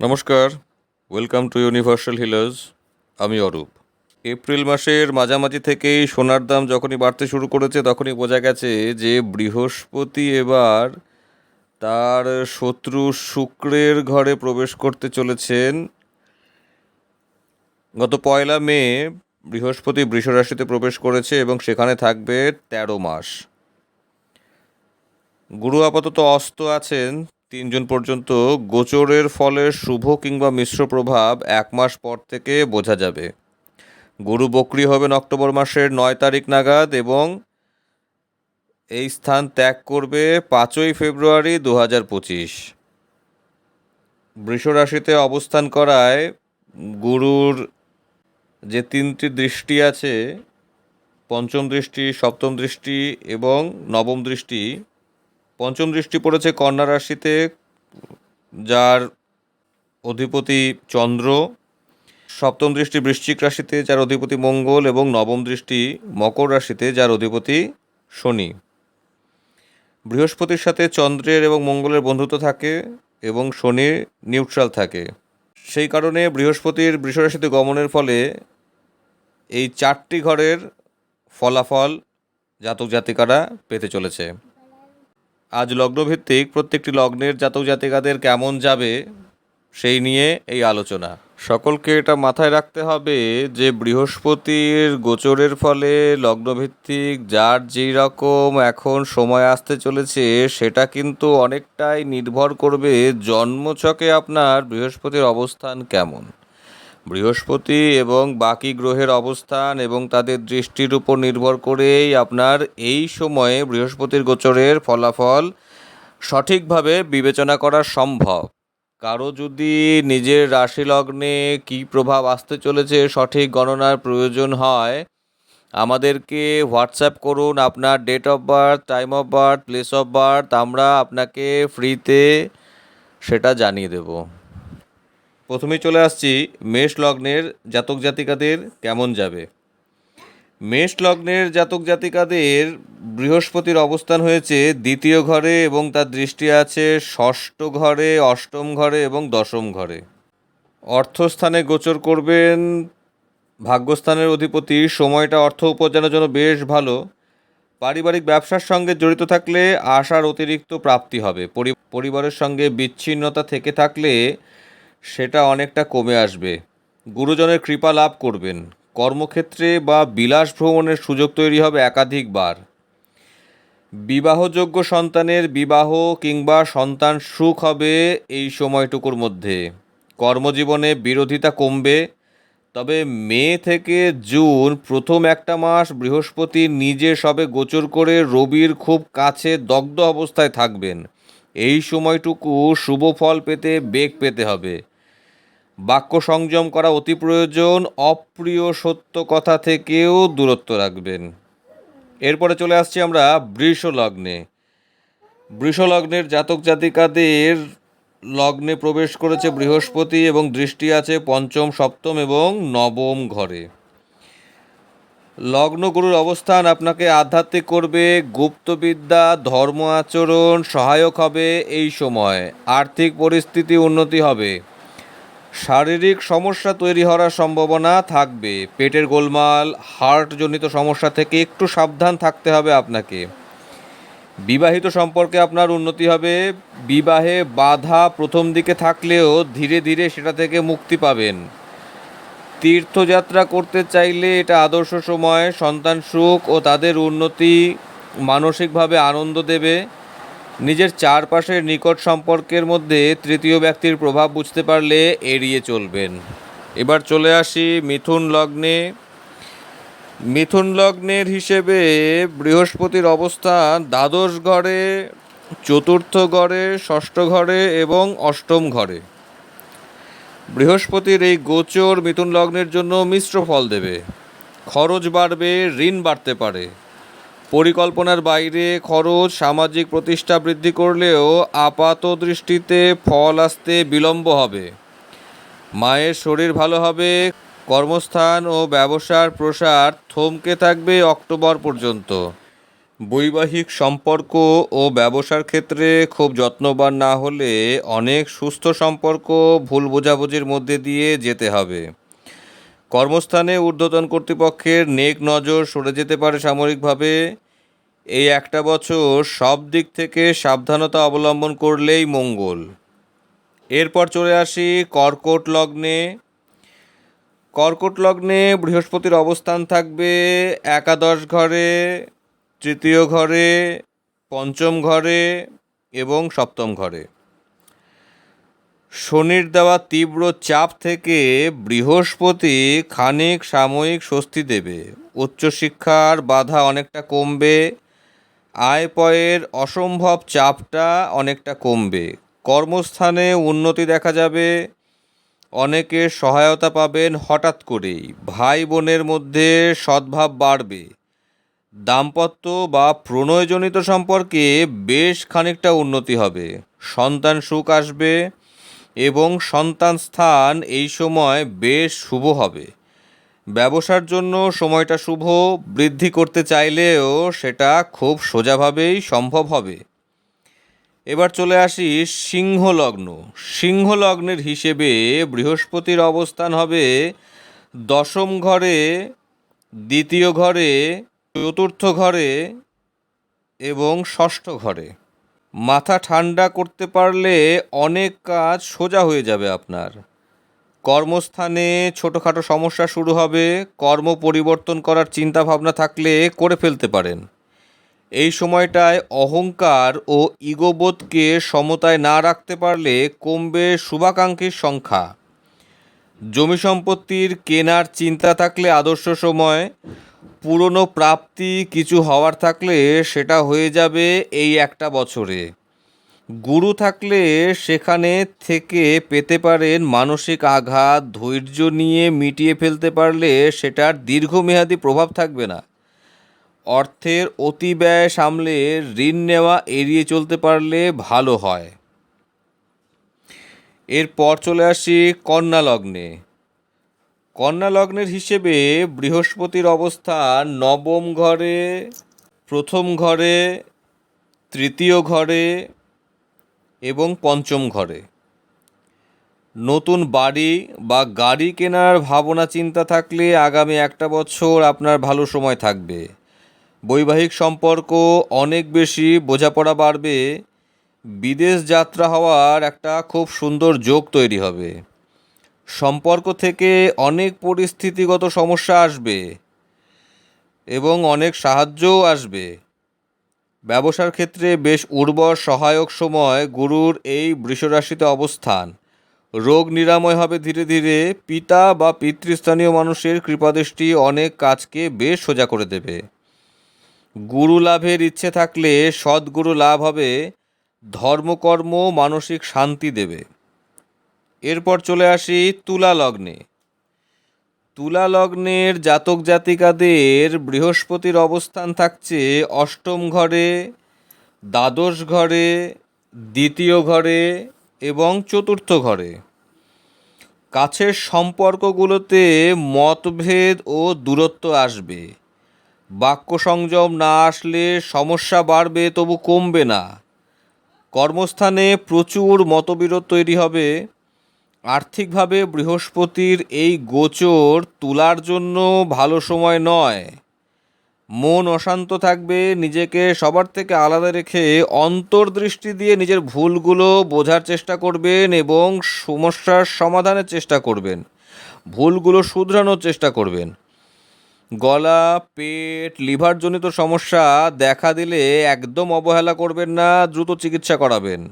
নমস্কার, welcome to universal healers. আমি Arup. April মাসের মাঝামাঝি থেকেই সোনার দাম যখনই বাড়তে শুরু করেছে তখনই বোঝা গেছে যে বৃহস্পতি এবার তার শত্রু শুক্রের ঘরে প্রবেশ করতে চলেছেন। গত 1 মে বৃহস্পতি বৃষ রাশিতে প্রবেশ করেছে এবং সেখানে থাকবে 13 মাস। গুরু আপাতত অস্ত আছেন 3 জুন পর্যন্ত। গোচরের ফলে শুভ কিংবা মিশ্র প্রভাব 1 মাস পর থেকে বোঝা যাবে। গুরু বক্রী হবেন অক্টোবর মাসের 9 তারিখ নাগাদ এবং এই স্থান ত্যাগ করবে 5ই ফেব্রুয়ারি 2025। বৃষ রাশিতে অবস্থান করায় গুরুর যে 3টি দৃষ্টি আছে, পঞ্চম দৃষ্টি, সপ্তম দৃষ্টি এবং নবম দৃষ্টি। পঞ্চম দৃষ্টি পড়েছে কন্যা রাশিতে, যার অধিপতি চন্দ্র। সপ্তম দৃষ্টি বৃশ্চিক রাশিতে, যার অধিপতি মঙ্গল, এবং নবম দৃষ্টি মকর রাশিতে, যার অধিপতি শনি। বৃহস্পতির সাথে চন্দ্রের এবং মঙ্গলের বন্ধুত্ব থাকে এবং শনি নিউট্রাল থাকে। সেই কারণে বৃহস্পতির বৃষ রাশিতে গমনের ফলে এই 4টি ঘরের ফলাফল জাতক জাতিকারা পেতে চলেছে। আজ লগ্নভিত্তিক প্রত্যেকটি লগ্নের জাতক জাতিকাদের কেমন যাবে সেই নিয়ে এই আলোচনা। সকলকে এটা মাথায় রাখতে হবে যে বৃহস্পতির গোচরের ফলে লগ্নভিত্তিক যার যেই রকম এখন সময় আসতে চলেছে সেটা কিন্তু অনেকটাই নির্ভর করবে জন্মছকে আপনার বৃহস্পতির অবস্থান কেমন। বৃহস্পতি এবং বাকি গ্রহের অবস্থান এবং তাদের দৃষ্টির উপর নির্ভর করেই আপনার এই সময়ে বৃহস্পতির গোচরের ফলাফল সঠিকভাবে বিবেচনা করা সম্ভব। কারো যদি নিজের রাশি লগ্নে কী প্রভাব আসতে চলেছে সঠিক গণনার প্রয়োজন হয়, আমাদেরকে হোয়াটসঅ্যাপ করুন আপনার date of birth, time of birth, place of birth. আমরা আপনাকে ফ্রিতে সেটা জানিয়ে দেব। প্রথমেই চলে আসছি মেষ লগ্নের জাতক জাতিকাদের কেমন যাবে। মেষ লগ্নের জাতক জাতিকাদের বৃহস্পতির অবস্থান হয়েছে 2য় ঘরে এবং তার দৃষ্টি আছে 6ষ্ঠ ঘরে, 8ম ঘরে এবং 10ম ঘরে। অর্থস্থানে গোচর করবেন ভাগ্যস্থানের অধিপতি। সময়টা অর্থ উপার্জনের জন্য বেশ ভালো। পারিবারিক ব্যবসার সঙ্গে জড়িত থাকলে আশার অতিরিক্ত প্রাপ্তি হবে। পরিবারের সঙ্গে বিচ্ছিন্নতা থেকে থাকলে সেটা অনেকটা কমে আসবে। গুরুজনের কৃপা লাভ করবেন। কর্মক্ষেত্রে বা বিলাস ভ্রমণের সুযোগ তৈরি হবে একাধিকবার। বিবাহযোগ্য সন্তানের বিবাহ কিংবা সন্তান সুখ হবে এই সময়টুকুর মধ্যে। কর্মজীবনে বিরোধিতা কমবে। তবে মে থেকে জুন প্রথম একটা মাস বৃহস্পতি নিজে সবে গোচর করে রবির খুব কাছে দগ্ধ অবস্থায় থাকবেন। এই সময়টুকু শুভ ফল পেতে বেগ পেতে হবে। বাক্য সংযম করা অতি প্রয়োজন। অপ্রিয় সত্য কথা থেকেও দূরত্ব রাখবেন। এরপরে চলে আসছি আমরা বৃষ লগ্নে। বৃষ লগ্নের জাতক জাতিকাদের লগ্নে প্রবেশ করেছে বৃহস্পতি এবং দৃষ্টি আছে পঞ্চম, সপ্তম এবং নবম ঘরে। লগ্নগুরুর অবস্থান আপনাকে আধ্যাত্মিক করবে। গুপ্তবিদ্যা, ধর্ম আচরণ সহায়ক হবে এই সময়। আর্থিক পরিস্থিতি উন্নতি হবে। শারীরিক সমস্যা তৈরি হওয়ার সম্ভাবনা থাকবে। পেটের গোলমাল, হার্টজনিত সমস্যা থেকে একটু সাবধান থাকতে হবে আপনাকে। বিবাহিত সম্পর্কে আপনার উন্নতি হবে। বিবাহে বাধা প্রথম দিকে থাকলেও ধীরে ধীরে সেটা থেকে মুক্তি পাবেন। তীর্থযাত্রা করতে চাইলে এটা আদর্শ সময়। সন্তান সুখ ও তাদের উন্নতি মানসিকভাবে আনন্দ দেবে। নিজের চারপাশের নিকট সম্পর্কের মধ্যে তৃতীয় ব্যক্তির প্রভাব বুঝতে পারলে এড়িয়ে চলবেন। এবার চলে আসি মিথুন লগ্নে। মিথুন লগ্নের হিসেবে বৃহস্পতির অবস্থান দ্বাদশ ঘরে, চতুর্থ ঘরে, ষষ্ঠ ঘরে এবং অষ্টম ঘরে। বৃহস্পতির এই গোচর মিথুন লগ্নের জন্য মিশ্র ফল দেবে। খরচ বাড়বে, ঋণ বাড়তে পারে। পরিকল্পনার বাইরে খরচ সামাজিক প্রতিষ্ঠা বৃদ্ধি করলেও আপাত দৃষ্টিতে ফল আসতে বিলম্ব হবে। মায়ের শরীর ভালো হবে। কর্মস্থান ও ব্যবসার প্রসার থমকে থাকবে অক্টোবর পর্যন্ত। বৈবাহিক সম্পর্ক ও ব্যবসার ক্ষেত্রে খুব যত্নবান না হলে অনেক সুস্থ সম্পর্ক ভুল বোঝাবুঝির মধ্যে দিয়ে যেতে হবে। কর্মস্থানে ঊর্ধ্বতন কর্তৃপক্ষের নেক নজর সরে যেতে পারে সাময়িকভাবে। এই একটা বছর সব দিক থেকে সাবধানতা অবলম্বন করলেই মঙ্গল। এরপর চলে আসি কর্কট লগ্নে। কর্কট লগ্নে বৃহস্পতির অবস্থান থাকবে একাদশ ঘরে, তৃতীয় ঘরে, পঞ্চম ঘরে এবং সপ্তম ঘরে। শনির দেওয়া তীব্র চাপ থেকে বৃহস্পতি খানিক সাময়িক স্বস্তি দেবে। উচ্চশিক্ষার বাধা অনেকটা কমবে, আয় ব্যয়ের অসম্ভব চাপটা অনেকটা কমবে, কর্মস্থানে উন্নতি দেখা যাবে, অনেকের সহায়তা পাবেন হঠাৎ করেই, ভাই বোনের মধ্যে সদ্ভাব বাড়বে, দাম্পত্য বা প্রণয়জনিত সম্পর্কে বেশ খানিকটা উন্নতি হবে, সন্তান সুখ আসবে এবং সন্তান স্থান এই সময় বেশ শুভ হবে। ব্যবসার জন্য সময়টা শুভ, বৃদ্ধি করতে চাইলেও সেটা খুব সোজাভাবেই সম্ভব হবে। এবার চলে আসি সিংহ লগ্ন। সিংহ লগ্নের হিসেবে বৃহস্পতির অবস্থান হবে দশম ঘরে, দ্বিতীয় ঘরে, চতুর্থ ঘরে এবং ষষ্ঠ ঘরে। মাথা ঠান্ডা করতে পারলে অনেক কাজ সোজা হয়ে যাবে আপনার। কর্মস্থানে ছোটোখাটো সমস্যা শুরু হবে, কর্ম পরিবর্তন করার চিন্তা ভাবনা থাকলে করে ফেলতে পারেন। এই সময়টায় অহংকার ও ইগোবোধকে সমতায় না রাখতে পারলে কমবে শুভাকাঙ্ক্ষীর সংখ্যা। জমি সম্পত্তির কেনার চিন্তা থাকলে আদর্শ সময়। পুরনো প্রাপ্তি কিছু হওয়ার থাকলে সেটা হয়ে যাবে এই একটা বছরে। গুরু থাকলে সেখানে থেকে পেতে পারেন মানসিক আঘাত, ধৈর্য নিয়ে মিটিয়ে ফেলতে পারলে সেটার দীর্ঘমেয়াদী প্রভাব থাকবে না। অর্থের অতি ব্যয় সামলে ঋণ নেওয়া এড়িয়ে চলতে পারলে ভালো হয়। এরপর চলে আসি কন্যা লগ্নে। কন্যা লগ্নের হিসেবে বৃহস্পতির অবস্থান নবম ঘরে, প্রথম ঘরে, তৃতীয় ঘরে এবং পঞ্চম ঘরে। নতুন বাড়ি বা গাড়ি কেনার ভাবনা চিন্তা থাকলে আগামী একটা বছর আপনার ভালো সময় থাকবে। বৈবাহিক সম্পর্ক অনেক বেশি বোঝাপড়া বাড়বে, বিদেশ যাত্রা হওয়ার একটা খুব সুন্দর যোগ তৈরি হবে। সম্পর্ক থেকে অনেক পরিস্থিতিগত সমস্যা আসবে এবং অনেক সাহায্যও আসবে। ব্যবসার ক্ষেত্রে বেশ উর্বর সহায়ক সময় গুরুর এই বৃষরাশিতে অবস্থান। রোগ নিরাময় হবে ধীরে ধীরে। পিতা বা পিতৃস্থানীয় মানুষের কৃপাদৃষ্টি অনেক কাজকে বেশ সোজা করে দেবে। গুরু লাভের ইচ্ছে থাকলে সদ্গুরু লাভ হবে। ধর্মকর্ম মানসিক শান্তি দেবে। এরপর চলে আসি তুলা লগ্নে। তুলা লগ্নের জাতক জাতিকাদের বৃহস্পতির অবস্থান থাকছে অষ্টম ঘরে, দ্বাদশ ঘরে, দ্বিতীয় ঘরে এবং চতুর্থ ঘরে। কাছের সম্পর্কগুলোতে মতভেদ ও দূরত্ব আসবে। বাক্য সংযম না আসলে সমস্যা বাড়বে, তবু কমবে না। কর্মস্থানে প্রচুর মতবিরোধ তৈরি হবে। আর্থিকভাবে বৃহস্পতির এই গোচর তুলার জন্য ভালো সময় নয়। মন অশান্ত থাকবে, নিজেকে সবার থেকে আলাদা রেখে অন্তর্দৃষ্টি দিয়ে নিজের ভুলগুলো বোঝার চেষ্টা করবেন এবং সমস্যার সমাধানের চেষ্টা করবেন, ভুলগুলো শুধরানোর চেষ্টা করবেন। গলা, পেট, লিভারজনিত সমস্যা দেখা দিলে একদম অবহেলা করবেন না, দ্রুত চিকিৎসা করাবেন।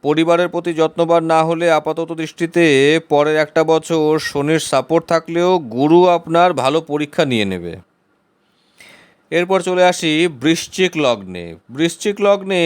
পরিবারের প্রতি যত্নবান না হলে আপাতত দৃষ্টিতে পরের একটা বছর শনির সাপোর্ট থাকলেও গুরু আপনার ভালো পরীক্ষা নিয়ে নেবে। এরপর চলে আসি বৃশ্চিক লগ্নে। বৃশ্চিক লগ্নে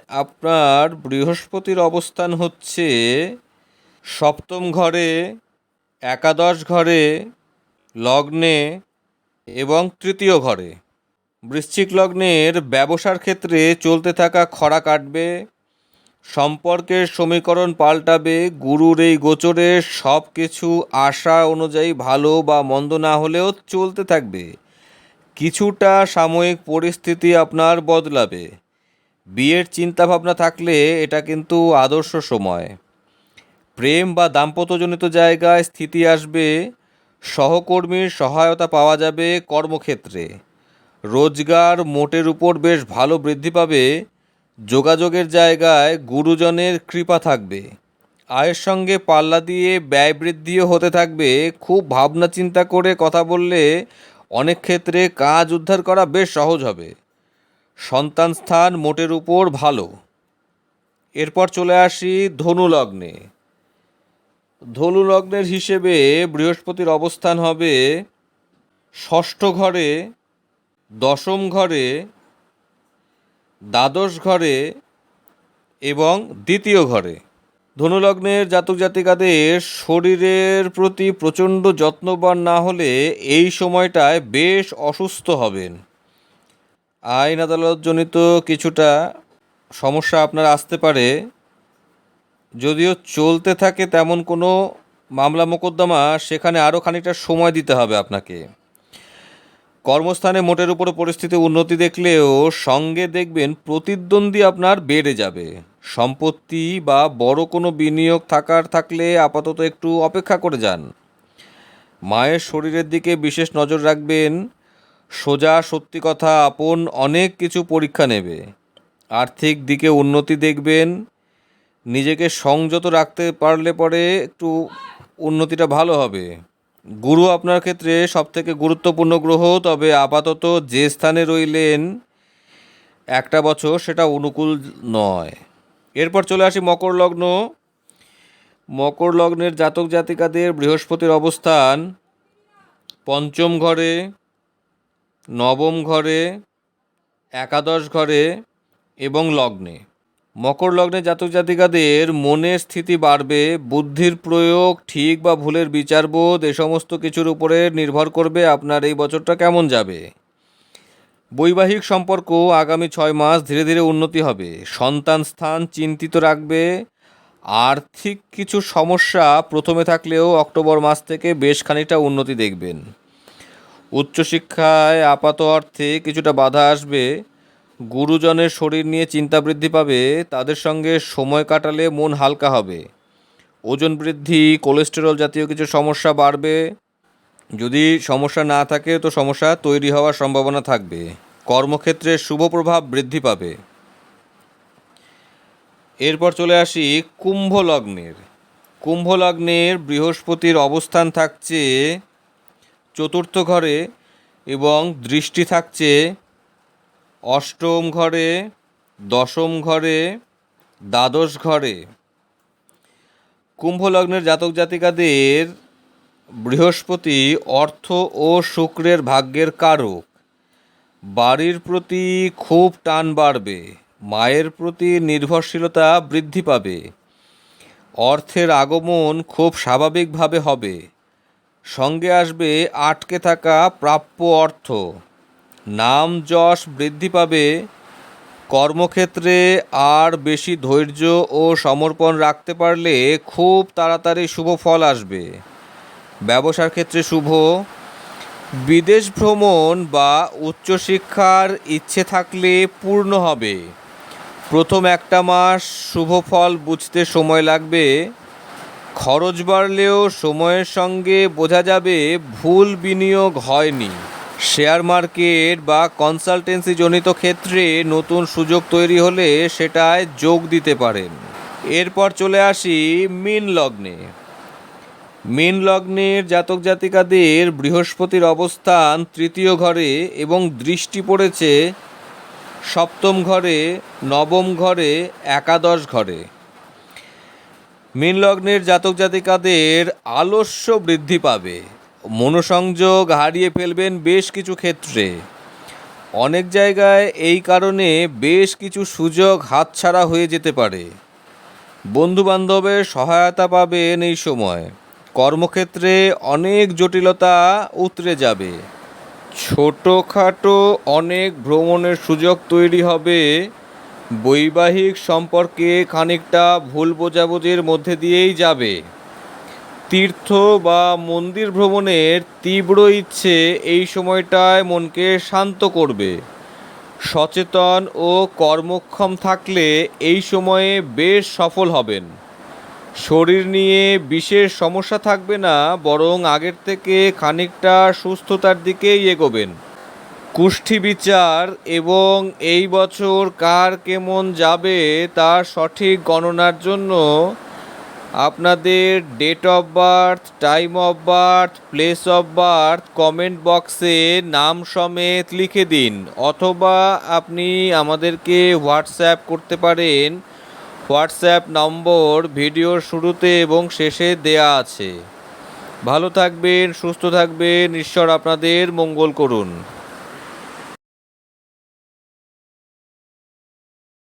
আপনার বৃহস্পতির অবস্থান হচ্ছে সপ্তম ঘরে, একাদশ ঘরে, লগ্নে এবং তৃতীয় ঘরে। বৃশ্চিক লগ্নের ব্যবসার ক্ষেত্রে চলতে থাকা খরা কাটবে, সম্পর্কের সমীকরণ পাল্টাবে। গুরুর এই গোচরে সব কিছু আশা অনুযায়ী ভালো বা মন্দ না হলেও চলতে থাকবে, কিছুটা সাময়িক পরিস্থিতি আপনার বদলাবে। বিয়ের চিন্তাভাবনা থাকলে এটা কিন্তু আদর্শ সময়। প্রেম বা দাম্পত্যজনিত জায়গায় স্থিতি আসবে, সহকর্মীর সহায়তা পাওয়া যাবে কর্মক্ষেত্রে। রোজগার মোটের উপর বেশ ভালো বৃদ্ধি পাবে। যোগাযোগের জায়গায় গুরুজনের কৃপা থাকবে। আয়ের সঙ্গে পাল্লা দিয়ে ব্যয় বৃদ্ধিও হতে থাকবে। খুব ভাবনা চিন্তা করে কথা বললে অনেক ক্ষেত্রে কাজ উদ্ধার করা বেশ সহজ হবে। সন্তান স্থান মোটের উপর ভালো। এরপর চলে আসি ধনু লগ্নে। ধনু লগ্নের হিসেবে বৃহস্পতির অবস্থান হবে ষষ্ঠ ঘরে, দশম ঘরে, দ্বাদশ ঘরে এবং দ্বিতীয় ঘরে। ধনুলগ্নের জাতক জাতিকাদের শরীরের প্রতি প্রচণ্ড যত্নবান না হলে এই সময়টায় বেশ অসুস্থ হবেন। আইন আদালতজনিত কিছুটা সমস্যা আপনার আসতে পারে। যদিও চলতে থাকে তেমন কোনো মামলা মোকদ্দমা, সেখানে আরও খানিকটা সময় দিতে হবে আপনাকে। কর্মস্থানে মোটের উপরে পরিস্থিতি উন্নতি দেখলেও সঙ্গে দেখবেন প্রতিদ্বন্দ্বী আপনার বেড়ে যাবে। সম্পত্তি বা বড় কোনো বিনিয়োগ থাকলে আপাতত একটু অপেক্ষা করে যান। মায়ের শরীরের দিকে বিশেষ নজর রাখবেন। সোজা সত্যি কথা আপন অনেক কিছু পরীক্ষা নেবে। আর্থিক দিকে উন্নতি দেখবেন। নিজেকে সংযত রাখতে পারলে পরে একটু উন্নতিটা ভালো হবে। গুরু আপনার ক্ষেত্রে সবথেকে গুরুত্বপূর্ণ গ্রহ, তবে আপাতত যে স্থানে রইলেন একটা বছর সেটা অনুকূল নয়। এরপর চলে আসি মকর লগ্ন। মকর লগ্নের জাতক জাতিকাদের বৃহস্পতির অবস্থান পঞ্চম ঘরে, নবম ঘরে, একাদশ ঘরে এবং লগ্নে। মকর লগ্নে জাতক জাতিকাদের মনের স্থিতি বাড়বে। বুদ্ধির প্রয়োগ, ঠিক বা ভুলের বিচারবোধ, এ সমস্ত কিছুর উপরে নির্ভর করবে আপনার এই বছরটা কেমন যাবে। বৈবাহিক সম্পর্ক আগামী 6 মাস ধীরে ধীরে উন্নতি হবে। সন্তান স্থান চিন্তিত রাখবে। আর্থিক কিছু সমস্যা প্রথমে থাকলেও অক্টোবর মাস থেকে বেশ খানিকটা উন্নতি দেখবেন। উচ্চশিক্ষায় আপাত অর্থে কিছুটা বাধা আসবে। গুরুজনের শরীর নিয়ে চিন্তা বৃদ্ধি পাবে। তাদের সঙ্গে সময় কাটালে মন হালকা হবে। ওজন বৃদ্ধি, কোলেস্টেরল জাতীয় কিছু সমস্যা বাড়বে। যদি সমস্যা না থাকে তো সমস্যা তৈরি হওয়ার সম্ভাবনা থাকবে। কর্মক্ষেত্রে শুভ প্রভাব বৃদ্ধি পাবে। এরপর চলে আসি কুম্ভ লগ্নের। কুম্ভ লগ্নের বৃহস্পতির অবস্থান থাকছে চতুর্থ ঘরে এবং দৃষ্টি থাকছে অষ্টম ঘরে, দশম ঘরে, দ্বাদশ ঘরে। কুম্ভ লগ্নের জাতক জাতিকাদের বৃহস্পতি অর্থ ও শুক্রের ভাগ্যের কারক। বাড়ির প্রতি খুব টান বাড়বে। মায়ের প্রতি নির্ভরশীলতা বৃদ্ধি পাবে। অর্থের আগমন খুব স্বাভাবিকভাবে হবে। সঙ্গে আসবে আটকে থাকা প্রাপ্য অর্থ। নাম যশ বৃদ্ধি পাবে। কর্মক্ষেত্রে আর বেশি ধৈর্য ও সমর্পণ রাখতে পারলে খুব তাড়াতাড়ি শুভ ফল আসবে। ব্যবসার ক্ষেত্রে শুভ। বিদেশ ভ্রমণ বা উচ্চশিক্ষার ইচ্ছে থাকলে পূর্ণ হবে। প্রথম একটা মাস শুভ ফল বুঝতে সময় লাগবে। খরচ বাড়লেও সময়ের সঙ্গে বোঝা যাবে ভুল বিনিয়োগ হয়নি। শেয়ার মার্কেট বা কনসালটেন্সি জনিত ক্ষেত্রে নতুন সুযোগ তৈরি হলে সেটায় যোগ দিতে পারেন। এরপর চলে আসি মীন লগ্নে। মীন লগ্নের জাতক জাতিকাদের বৃহস্পতির অবস্থান তৃতীয় ঘরে এবং দৃষ্টি পড়েছে সপ্তম ঘরে, নবম ঘরে, একাদশ ঘরে। মীন লগ্নের জাতক জাতিকাদের আলস্য বৃদ্ধি পাবে। মনোসংযোগ হারিয়ে ফেলবেন বেশ কিছু ক্ষেত্রে। অনেক জায়গায় এই কারণে বেশ কিছু সুযোগ হাতছাড়া হয়ে যেতে পারে। বন্ধুবান্ধবের সহায়তা পাবেন এই সময়। কর্মক্ষেত্রে অনেক জটিলতা উতরে যাবে। ছোটোখাটো অনেক ভ্রমণের সুযোগ তৈরি হবে। বৈবাহিক সম্পর্কে খানিকটা ভুল বোঝাবুঝির মধ্যে দিয়েই যাবে। তীর্থ বা মন্দির ভ্রমণের তীব্র ইচ্ছে এই সময়টায় মনকে শান্ত করবে। সচেতন ও কর্মক্ষম থাকলে এই সময়ে বেশ সফল হবেন। শরীর নিয়ে বিশেষ সমস্যা থাকবে না, বরং আগের থেকে খানিকটা সুস্থতার দিকেই এগোবেন। কুষ্ঠি বিচার এবং এই বছর কার কেমন যাবে তার সঠিক গণনার জন্য আপনাদের date of birth, time of birth, place of birth comment বক্সে নাম সমেত লিখে দিন, অথবা আপনি আমাদেরকে হোয়াটসঅ্যাপ করতে পারেন। হোয়াটসঅ্যাপ নম্বর ভিডিওর শুরুতে এবং শেষে দেয়া আছে। ভালো থাকবেন, সুস্থ থাকবেন, ঈশ্বর আপনাদের মঙ্গল করুন।